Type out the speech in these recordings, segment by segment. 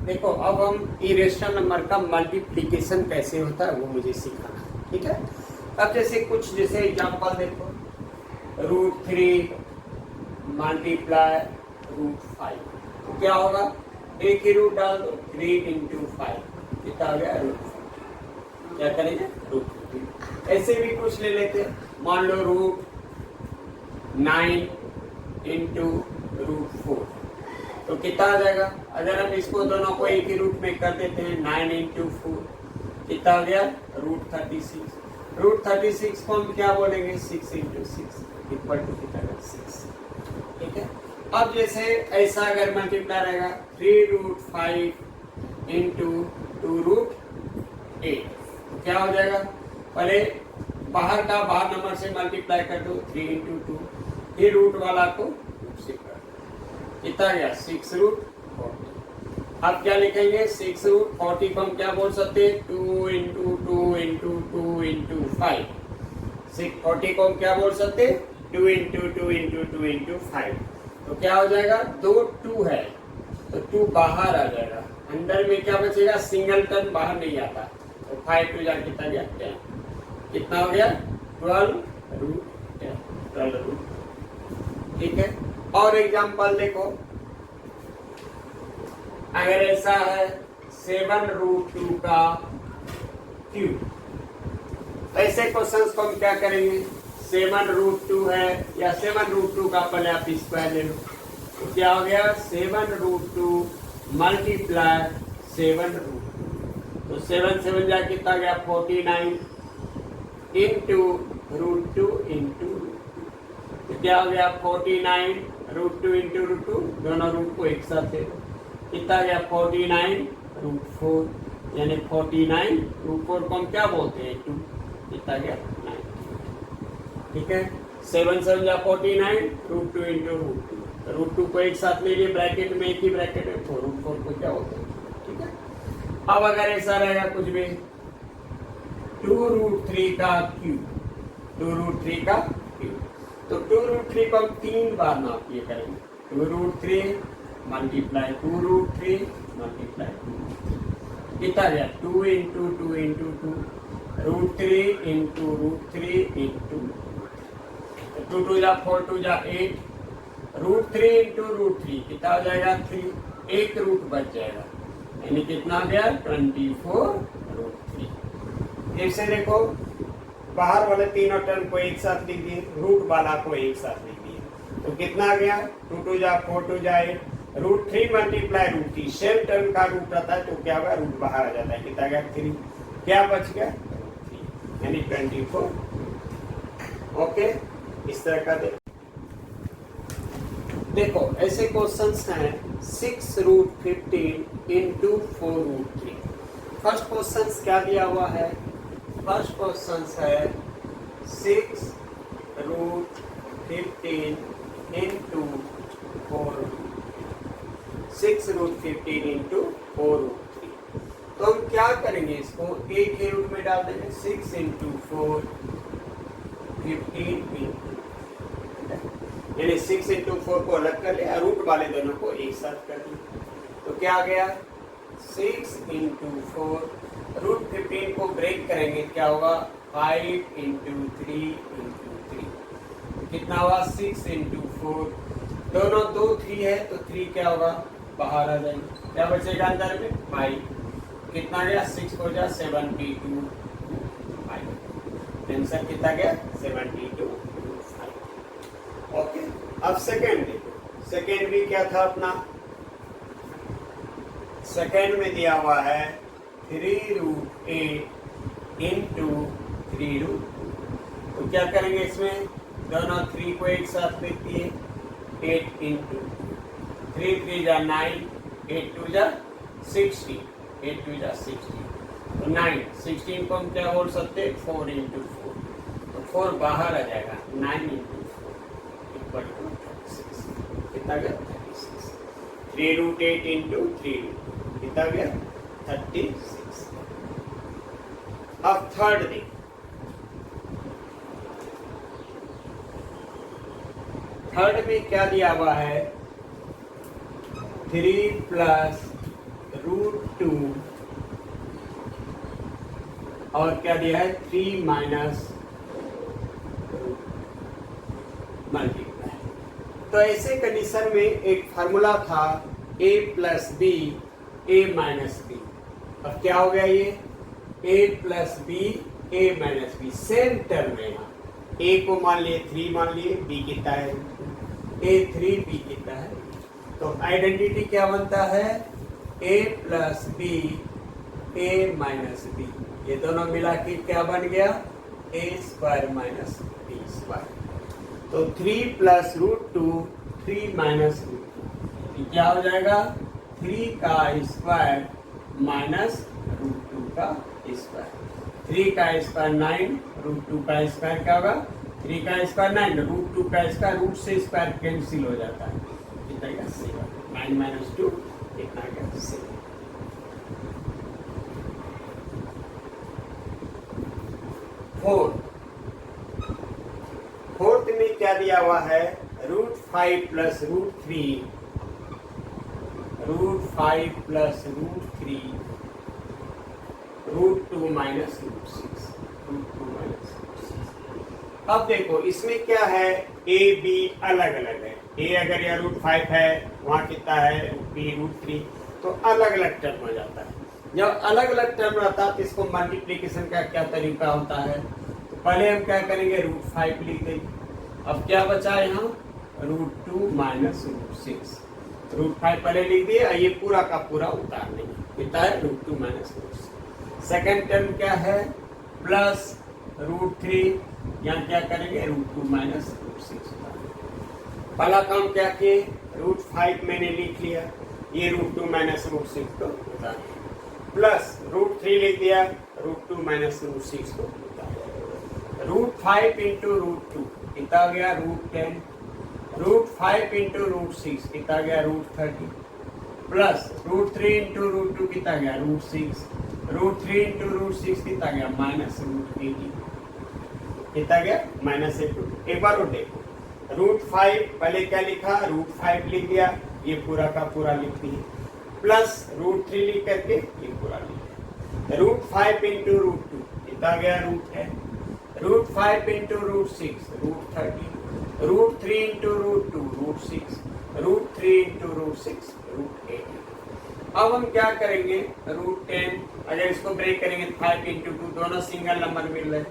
देखो अब हम इरेशनल नंबर का मल्टीप्लिकेशन कैसे होता है वो मुझे सिखाना है, ठीक है। अब जैसे एग्जांपल देखो, √3 मल्टीप्लाई √5, तो क्या होगा, एक ही रूट डाल दो, 3 × 5 कितना आ गया √5। क्या करेंगे, √3। ऐसे भी कुछ ले लेते हैं, मान लो √9 × √4, तो कितना आ जाएगा। अगर हम इसको दोनों को एक ही रूट में कर देते हैं, 9 × 4 कितना आ गया, √36। √36 को हम क्या बोलेंगे, 6 × 6 इक्वल टू कितना, 6, ठीक है। अब जैसे ऐसा अगर मल्टीप्लाई रहेगा, 3√5 × 2√8, तो क्या हो जाएगा, पहले बाहर नंबर से मल्टीप्लाई कर दो, 3 × 2, फिर रूट वाला को से कर दो, कितना गया, 6√40। अब क्या लिखेंगे, 6√40 को हम क्या बोल सकते हैं, 2 × 2 × 2 × 5। 640 को हम क्या बोल सकते हैं, 2 × 2 × 2 × 5। तो क्या हो जाएगा, 2 2 है तो 2 बाहर आ जाएगा, अंदर में क्या बचेगा, सिंगल टर्म बाहर नहीं आता, तो 5 2 जा कितना गया, 10, कितना हो गया, 12√10, 12√, ठीक है। और एग्जांपल देखो, अगर ऐसा है 7√2 का क्यूब, ऐसे क्वेश्चंस को हम क्या करेंगे, 7√2 है या 7√2 का पहले आप स्क्वायर ले लो, तो क्या हो गया, 7√2 मल्टीप्लाई 7√2, तो 7 7 जा कितना गया, 49 × √2 × तो क्या हो गया, 49 √2 × √2, दोनों रूट को एक साथ ले लो, कितना गया, 49 √4, यानी 49 √4 को हम क्या बोलते हैं, 2, कितना गया, 9, ठीक है। 7 7 जा 49 √2 × √2, √2 को एक साथ ले लिए, ब्रैकेट में एक ही ब्रैकेट है, तो √4 को क्या बोलते हैं, ठीक है। अब अगर ऐसा रहेगा कुछ भी, 2√3 का क्यूब, 2√3 का क्यूब, तो 2√3 को हम 3 बार नाप ये करेंगे, 2√3 मल्टीप्लाई 2√3 मल्टीप्लाई 2, कितना गया, 2 × 2 × 2, √3 × √3 × 2 2 जा 4 2 जा 8, √3 × √3 कितना हो जाएगा, 3, एक रूट बच जाएगा, यानी कितना गया, 24√3। फिर से देखो, बाहर वाले तीनों टर्म को एक साथ लिख दिए, रूट वाला को एक साथ लिख दिए, तो कितना गया, 2 2 जा 4 2 जा 8, √3 मल्टीप्लाई √3, सेम टर्म का रूट रहता है, तो क्या होगा, रूट बाहर आ जाता है, कितना गया, 3, क्या बच गया, 3, यानी 24। ओके, इस तरह का देखो ऐसे क्वेश्चंस हैं, 6√15 × 4√3। फर्स्ट क्वेश्चन क्या दिया हुआ है, फर्स्ट क्वेश्चन है 6√15 × 4√3, 6√15 × 4√3। तो हम क्या करेंगे, इसको एक ही रूट में डाल देंगे, 6 × 4 15 यानी 6 × 4 को अलग कर लिया, रूट वाले दोनों को एक साथ कर दिया, तो क्या आ गया, 6 × 4, √15 को ब्रेक करेंगे, क्या होगा, 5 × 3 × 3, कितना हुआ, 6 × 4, दोनों 2 3 है, तो 3 क्या होगा, बाहर आ जाएंगे, क्या बचेगा अंदर में, 5, कितना गया, 6 हो जा 72, 5, आंसर कितना गया, 72, 5। ओके, अब सेकेंड देखो, सेकेंड भी क्या था अपना, सेकेंड में दिया हुआ है 3√8 × 3√2, तो क्या करेंगे, इसमें दोनों 3 को एक साथ लिख दिए, 8 × 3 3 जा 9, 8 2 जा 16, 8 2 जा 16, तो 9, 16 को हम क्या बोल सकते हैं, 4 × 4, तो 4 बाहर आ जाएगा, 9 × 4 इक्वल टू 36, कितना गया, 36, 3√8 × 3√2 कितना गया, 36। अब थर्ड देखिए, थर्ड में क्या दिया हुआ है, 3 + √2 और क्या दिया है 3 माइनस मल्टीप्लाई। तो ऐसे कंडीशन में एक फार्मूला था a plus b a minus b. अब क्या हो गया ये a plus b a minus b same term है। यहाँ a को मान लिए 3 मान लिए, b कितना है a3 b कितना है। तो आइडेंटिटी क्या बनता है a plus b a minus b. ये दोनों मिला के क्या बन गया a square minus b square. तो 3 प्लस √2 3 माइनस √2 क्या हो जाएगा 3 का स्क्वायर माइनस √2 का स्क्वायर। 3 का स्क्वायर 9, √2 का स्क्वायर क्या होगा 3 का स्क्वायर 9, √2 का स्क्वायर रूट से स्क्वायर कैंसिल हो जाता है, कितना 7। 9 माइनस 2 कितना गया 7। फोर्थ में क्या दिया हुआ है √5 प्लस √3 √5 प्लस √3 √2 माइनस √6 √2 माइनस। अब देखो इसमें क्या है a b अलग अलग है। a अगर यह √5 है वहां कितना है b √3, तो अलग अलग टर्म हो जाता है। जब अलग अलग टर्म रहता है तो इसको मल्टीप्लिकेशन का क्या तरीका होता है, तो पहले हम क्या करेंगे √5 लिख देंगे। अब क्या बचा यहाँ √2 माइनस √6। √5 पहले लिख दिए, ये पूरा का पूरा उतार देंगे, कितना है √2 माइनस √6। सेकेंड टर्म क्या है प्लस √3, यहाँ क्या करेंगे √2 माइनस √6। पहला काम क्या किए √5 मैंने लिख लिया, ये √2 माइनस √6 को उतार प्लस √3 लिख दिया, √2 माइनस √6 को उतार। √5 इंटू √2 कितना गया √10, √5 इंटू √6 कितना गया √30 प्लस √3 इंटू √2 कितना गया √6, √3 इंटू √6 कितना गया माइनस √18 कितना गया माइनस 8। एक बार और देखो √5 पहले क्या लिखा √5 लिख दिया, ये पूरा का पूरा लिख दिया, प्लस √3 लिख करके ये पूरा लिख दिया। √5 इंटू √2 कितना गया √10, √5 इंटू √6 √30, √3 इंटू √2 √6, √3 इंटू √6 √8। अब हम क्या करेंगे √10 अगर इसको ब्रेक करेंगे 5 इंटू 2 दोनों सिंगल नंबर मिल रहे,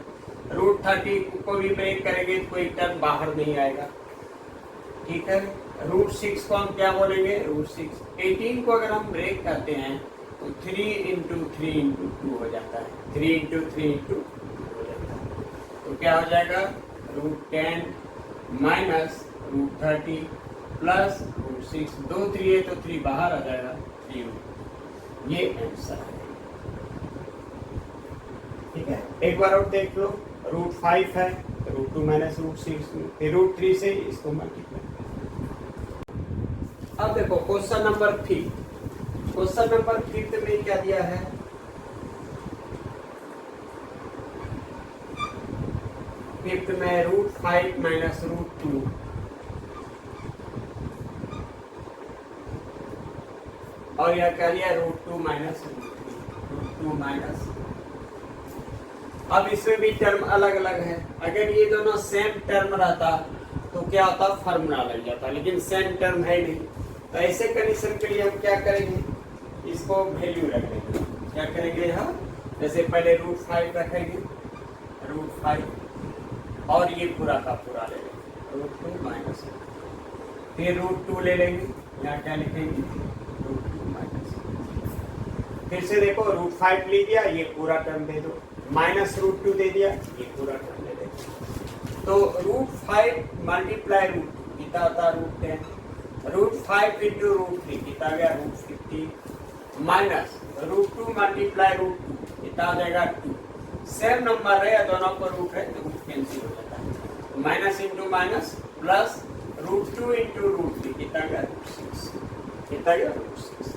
√30 को भी ब्रेक करेंगे तो कोई टर्म बाहर नहीं आएगा, ठीक है। √6 को हम क्या बोलेंगे √6। 18 को अगर हम ब्रेक करते हैं तो 3 इंटू 3 इंटू 2 हो जाता है, 3 इंटू 3 इंटू 2 हो जाता है। तो क्या हो जाएगा √10 माइनस √30 प्लस √6, 2 3 है तो 3 बाहर आ जाएगा 3। ये आंसर है, ठीक है। एक बार और देख लो √5 है √2 माइनस √6 फिर √3 से इसको मल्टीप्लाई। अब देखो क्वेश्चन नंबर 5। क्वेश्चन नंबर 5 में क्या दिया है फिफ्थ में √5 माइनस √2 और यह क्या दिया √2 माइनस √2 माइनस। अब इसमें भी टर्म अलग अलग है, अगर ये दोनों सेम टर्म रहता तो क्या होता फार्मूला लग जाता, लेकिन सेम टर्म है नहीं। तो ऐसे कंडीशन के लिए हम क्या करेंगे इसको वैल्यू रख देंगे। क्या करेंगे यहाँ जैसे पहले √5 रखेंगे √5 और ये पूरा का पूरा ले लेंगे √2 माइनस, फिर √2 ले लेंगे, यहाँ क्या लिखेंगे √2 माइनस। फिर से देखो √5 ले दिया, ये पूरा टर्म दे दो, माइनस √2 दे दिया, ये पूरा टर्म दे देंगे। तो √5 मल्टीप्लाई √2 कितना होता √10, √5 इंटू √3 कितना गया √50 माइनस √2 मल्टीप्लाई √2 कितना आ जाएगा 2। सेम नंबर है या दोनों को रूट है तो रूट कैंसिल हो जाता है, minus into minus plus √2 into √3 कितना गया √6 कितना गया √6।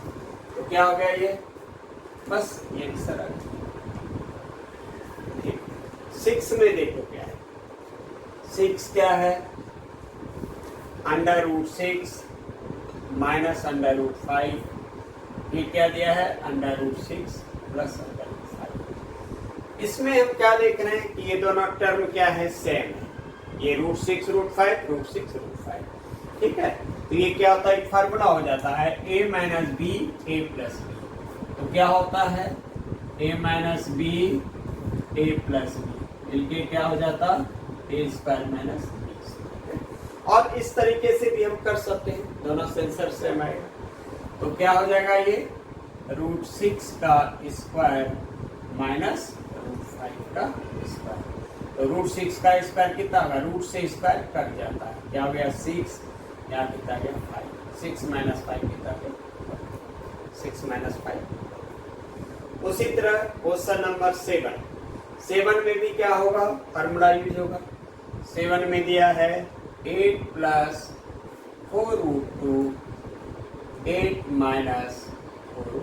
तो क्या हो गया ये बस ये आंसर आ गया। 6 में देखो क्या है, 6 क्या है √6 माइनस √5 ये क्या दिया है √6 प्लस √5। इसमें हम क्या देख रहे हैं कि ये दोनों टर्म क्या है सेम है, ये √6 √5 √6 √5, ठीक है। तो ये क्या होता है एक फार्मूला हो जाता है a minus b a plus b. तो क्या होता है a minus b a plus b मिलके क्या हो जाता a स्क्वायर माइनस बी। और इस तरीके से भी हम कर सकते हैं, दोनों सेंसर सेम आएगा। तो क्या हो जाएगा ये √6 का स्क्वायर माइनस √5 का स्क्वायर। तो √6 का स्क्वायर कितना होगा, रूट से स्क्वायर कट जाता है, क्या हो गया 6, यहाँ कितना गया 5, 6 माइनस 5 कितना गया 6 माइनस 5। उसी तरह क्वेश्चन नंबर 7 में भी क्या होगा फार्मूला यूज होगा। 7 में दिया है 8 प्लस 4√2 8 माइनस 4।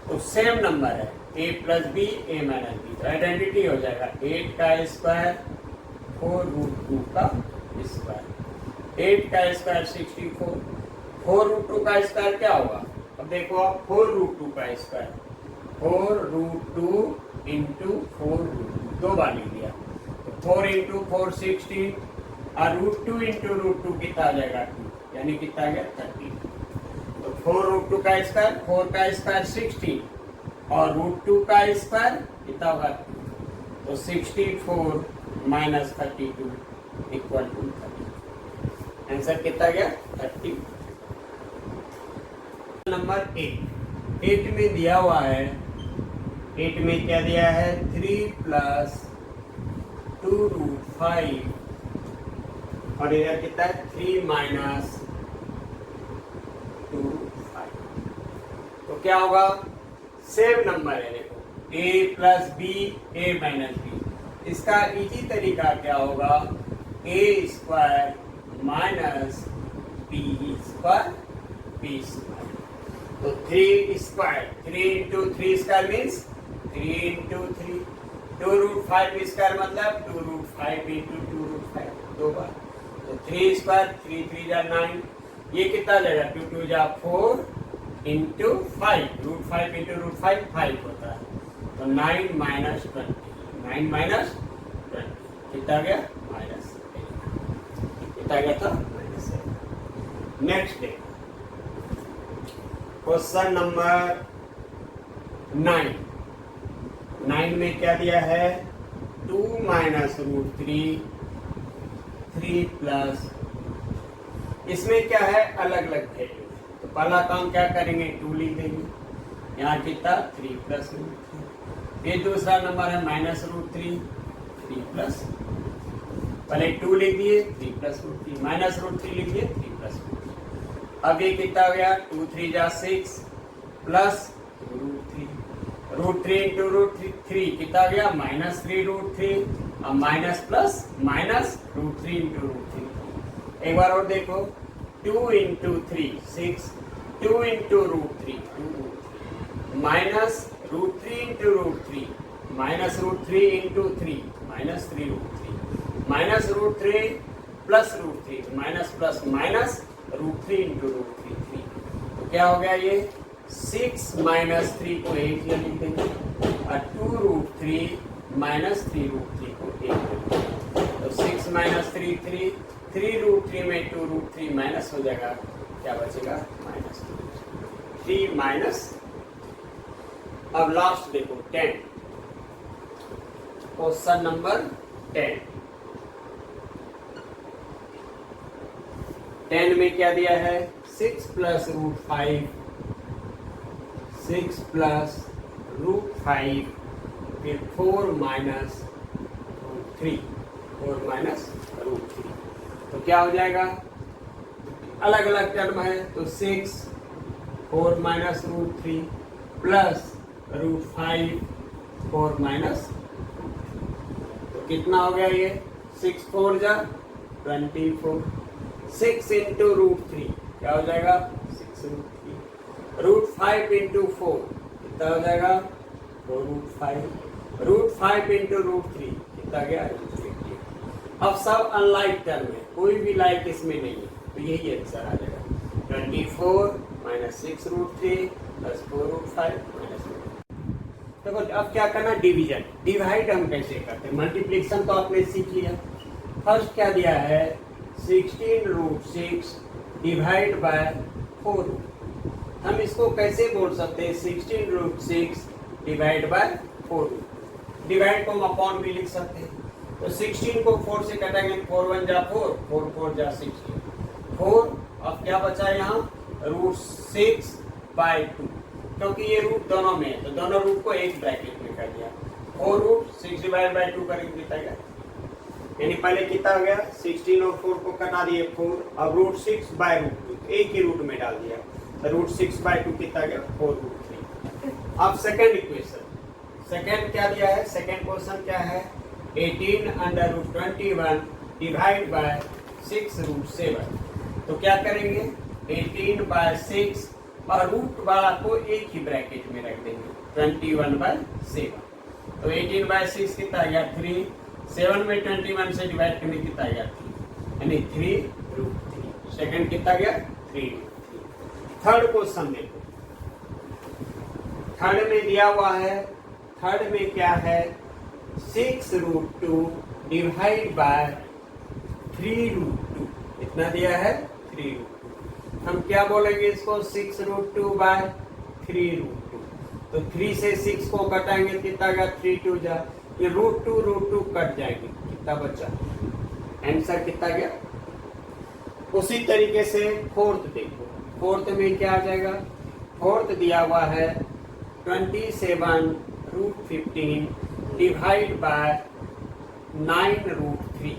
तो सेम नंबर है a plus b a minus b, तो आइडेंटिटी हो जाएगा 8 का स्क्वायर 4√2 का स्क्वायर। 8 का स्क्वायर 64, 4√2 का स्क्वायर क्या होगा, अब देखो आप 4√2 का स्क्वायर 4√2 इंटू 4√2 दो बार लिख दिया, तो 4 इंटू 4 16 और √2 इंटू √2 कितना आ जाएगा 2, यानी कितना आ गया 30। तो 4√2 का स्क्वायर 4 का स्क्वायर 16 और √2 का स्क्वायर कितना होगा, तो 64 माइनस 32 इक्वल टू 30। आंसर कितना गया 30। नंबर 8 में दिया हुआ है, 8 में क्या दिया है 3 प्लस 2√5 और इधर कितना है 3 माइनस 2√5। तो क्या होगा सेम नंबर है, देखो a plus b a minus b. इसका इजी तरीका क्या होगा a square minus b square b square. तो 3 square 3 into 3 square means 3 into 3, 2√5 square मतलब 2√5 इंटू 2√5 दो बार। तो 3 स्क्वायर 3 3 जा 9, ये कितना जाएगा 2 2 जा 4 इंटू 5, √5 इंटू √5 5 होता है, तो 9 माइनस 20, 9 माइनस 20 कितना गया माइनस, कितना गया था minus. Next day question number 9 में क्या दिया है 2 माइनस √3 3 प्लस, इसमें क्या है अलग अलग वैल्यू। तो पहला काम क्या करेंगे 2 लिख देंगे, यहाँ कितना 3 प्लस √3। ये दूसरा नंबर है माइनस √3 3 प्लस, पहले 2 लिख दिए 3 प्लस √3 माइनस √3 लिख दिए 3 प्लस √3। अब ये कितना हो गया 2 3 जा 6 प्लस √3 इंटू √3 कितना आ गया माइनस 3√3 और माइनस प्लस माइनस √3 इंटू √3। एक बार और देखो 2 into 3 6, 2 into √3 2 minus √3 into √3 minus √3 into 3 minus 3√3 minus √3 plus √3 minus plus minus √3 into √3 3। तो क्या हो गया ये 6 माइनस 3 को 8 लिख देंगे और 2√3 माइनस 3√3 को 8 लिखेंगे। तो 6 माइनस 3 3 √3 में 2√3 माइनस हो जाएगा, क्या बचेगा माइनस 3 माइनस। अब लास्ट देखो 10, क्वेश्चन नंबर 10 में क्या दिया है 6 प्लस √5 6 प्लस √5 फिर 4 माइनस √3 4 माइनस √3। तो क्या हो जाएगा अलग अलग टर्म है, तो 6 4 माइनस √3 प्लस √5 4 माइनस, तो कितना हो गया ये 6 4 जा 24, 6 इंटू √3 क्या हो जाएगा 6 √3 √5 इंटू 4 कितना हो जाएगा 4 √5 इंटू √3 कितना गया √3। अब सब अनलाइक टर्म है, कोई भी लाइक इसमें नहीं है, तो यही आंसर आ जाएगा 24 माइनस 6 √3 प्लस 4√5 माइनस। देखो अब क्या करना, डिवीजन। डिवाइड हम कैसे करते हैं, मल्टीप्लिकेशन तो आपने सीख लिया। फर्स्ट क्या दिया है, 16√6 डिवाइड बाय 4। हम इसको कैसे बोल सकते हैं, 16√6 डिवाइड बाय 4। डिवाइड को हम अपॉन भी लिख सकते हैं। तो 16 को 4 से कटेंगे, 4 1 जा 4, 4 4 जा 16, 4। अब क्या बचा यहाँ, √6/2, क्योंकि ये रूट दोनों में है तो दोनों रूट को एक ब्रैकेट में कर दिया। 4√6 डिवाइड बाय 2 करेंगे कितना गया, यानी पहले कितना हो गया, 16 और 4 को कटा दिए 4, अब √6/2 एक ही रूट में डाल दिया, तो √6/2 कितना गया, 4√3। अब सेकंड इक्वेशन, सेकंड क्या दिया है, सेकंड क्वेश्चन क्या है, 18√21 डिवाइड बाय 6√7। तो क्या करेंगे, 18/6 और रूट वाला को एक ही ब्रैकेट में रख देंगे, 21/7। तो 18/6 कितना आ गया, 3। 7 में 21 से डिवाइड करने कितना आ गया, 3, यानी 3√3। सेकंड कितना गया, 3√3। थर्ड क्वेश्चन देखो, थर्ड में दिया हुआ है, थर्ड में क्या है, 6√2 डिवाइड बाय 3√2। इतना दिया है 3√2। हम क्या बोलेंगे इसको, 6√2 बाय 3√2। तो 3 से 6 को कटाएंगे कितना गया, 3 2 जा, ये √2 कट जाएंगे, कितना बचा, आंसर कितना गया। उसी तरीके से फोर्थ देखो, फोर्थ में क्या आ जाएगा, फोर्थ दिया हुआ है 27√15 डिवाइड बाय 9√3।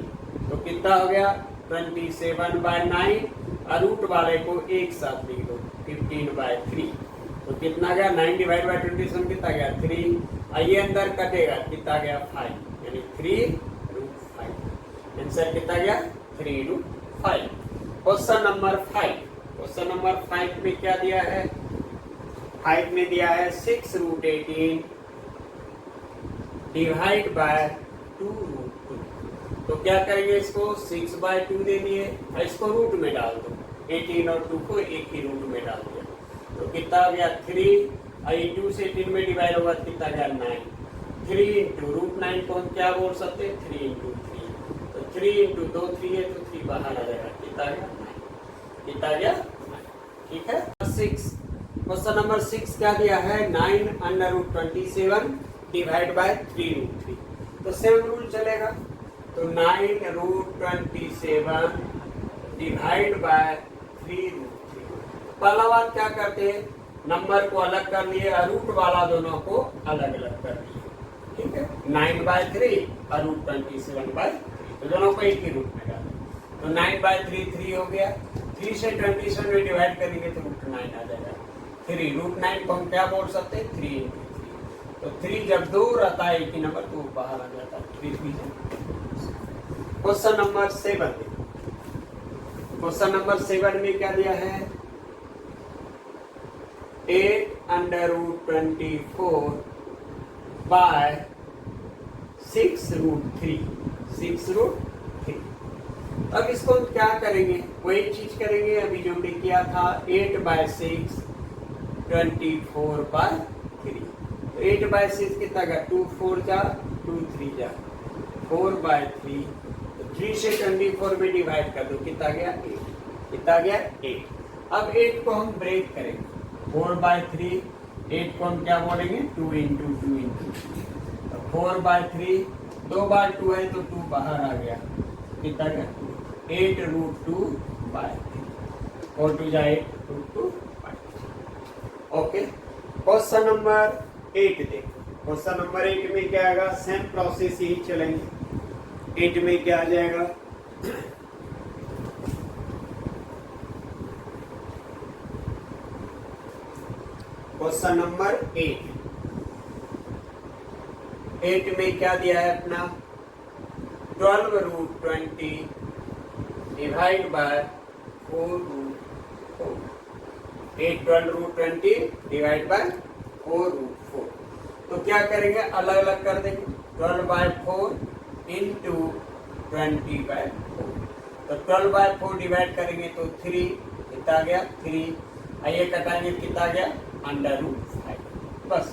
तो कितना हो गया, 27/9 और रूट वाले को एक साथ लिख दो, 15/3। तो कितना गया, 9 डिवाइड बाय 27 कितना गया, 3। और ये अंदर कटेगा, कितना गया, 5, यानी 3√5। आंसर कितना गया, 3√5। क्वेश्चन नंबर 5, क्वेश्चन नंबर 5 में क्या दिया है, 5 में दिया है 6√18 डिवाइड बाय 2√2। तो क्या करेंगे, इसको 6/2 दे दिए और इसको रूट में डाल दो, 18 और 2 को एक ही रूट में डाल दिया। तो कितना आ गया, 3। और 2 से 18 में डिवाइड होगा, कितना गया, 9। 3 इंटू √9 को हम क्या बोल सकते हैं, 3 इंटू 3। तो 3 इंटू 2 3 है, तो 3 बाहर आ जाएगा, कितना गया, 9। कितना गया, 9। ठीक है। 6, क्वेश्चन नंबर 6 क्या दिया है, 9√27 डिवाइड बाय 3√3। तो सेम रूल चलेगा, तो 9√27 डिवाइड बाय 3√3। पहला बात क्या करते हैं, नंबर को अलग कर लिए और रूट वाला दोनों को अलग अलग कर लिए, ठीक है। 9/3 और √27/3, तो दोनों को एक ही रूट में डालें। तो 9/3 3 हो गया, 3 से 27 में डिवाइड करेंगे तो √9 आ जाएगा। 3 √9 को हम क्या बोल सकते हैं, 3 इंटू 3। तो 3 जब 2 रहता है एक ही नंबर तो बाहर आ जाता है, 3 3 जा। क्वेश्चन नंबर 7, क्वेश्चन नंबर 7 में क्या दिया है, 8√24 बाय 6√3। 6√3। अब इसको हम क्या करेंगे, वही चीज करेंगे अभी जो हमने किया था, 8/6 24/3। 8/6 कितना गया, 2 4 जा, 2 3 जा, 4/3। 3 से 24 में डिवाइड कर दो, कितना गया, 8। कितना गया, 8। अब 8 को हम ब्रेक करेंगे, 4/3। 8 को हम क्या बोलेंगे, 2 इंटू 2 इंटू 4/3। 2 बार 2 है तो 2 बाहर आ गया, कितना गया, 8√2/3। 4 2 जा 8, √2/3। ओके। क्वेश्चन नंबर 8 देखो, क्वेश्चन नंबर 8 में क्या आएगा, सेम प्रोसेस ही चलेंगे। 8 में क्या आ जाएगा, क्वेश्चन नंबर 8 में क्या दिया है अपना, 12√20 डिवाइड बाय 4√4। 12√20 divide by 4√4। तो क्या करेंगे, अलग अलग कर देंगे, 12/4 इंटू 20/4। तो 12/4 डिवाइड करेंगे तो 3, कितना आ गया, 3। ये कटाएंगे, कितना आ गया, √5, बस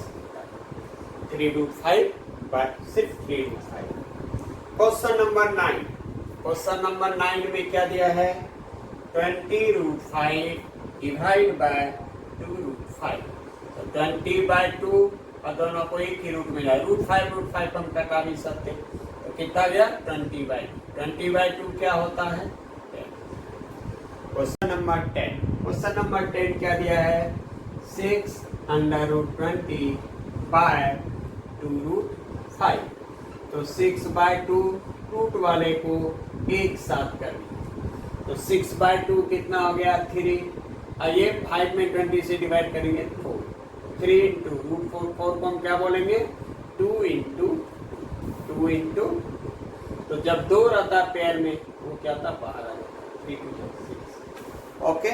3√5 बट सिर्फ 3√5। क्वेश्चन नंबर 9, क्वेश्चन नंबर 9 में क्या दिया है, 20√5 डिवाइड बाय 2√5। तो 20/2 और दोनों को एक ही रूट में जाए, √5 हम कटा नहीं सकते, तो कितना गया 20/2। 20/2 क्या होता है 10। क्वेश्चन नंबर 10, क्वेश्चन नंबर 10 क्या दिया है, 6√20 बाय 2√5। तो 6/2 रूट वाले को एक साथ कर दिया, तो 6/2 कितना हो गया 3। ये 5 में 20 से डिवाइड करेंगे 4, 3 इंटू √4, 4 को हम क्या बोलेंगे 2 इंटू 2 इंटू, तो जब 2 रहता पेयर में वो क्या था बाहर आ जाता, 3 2 6। ओके।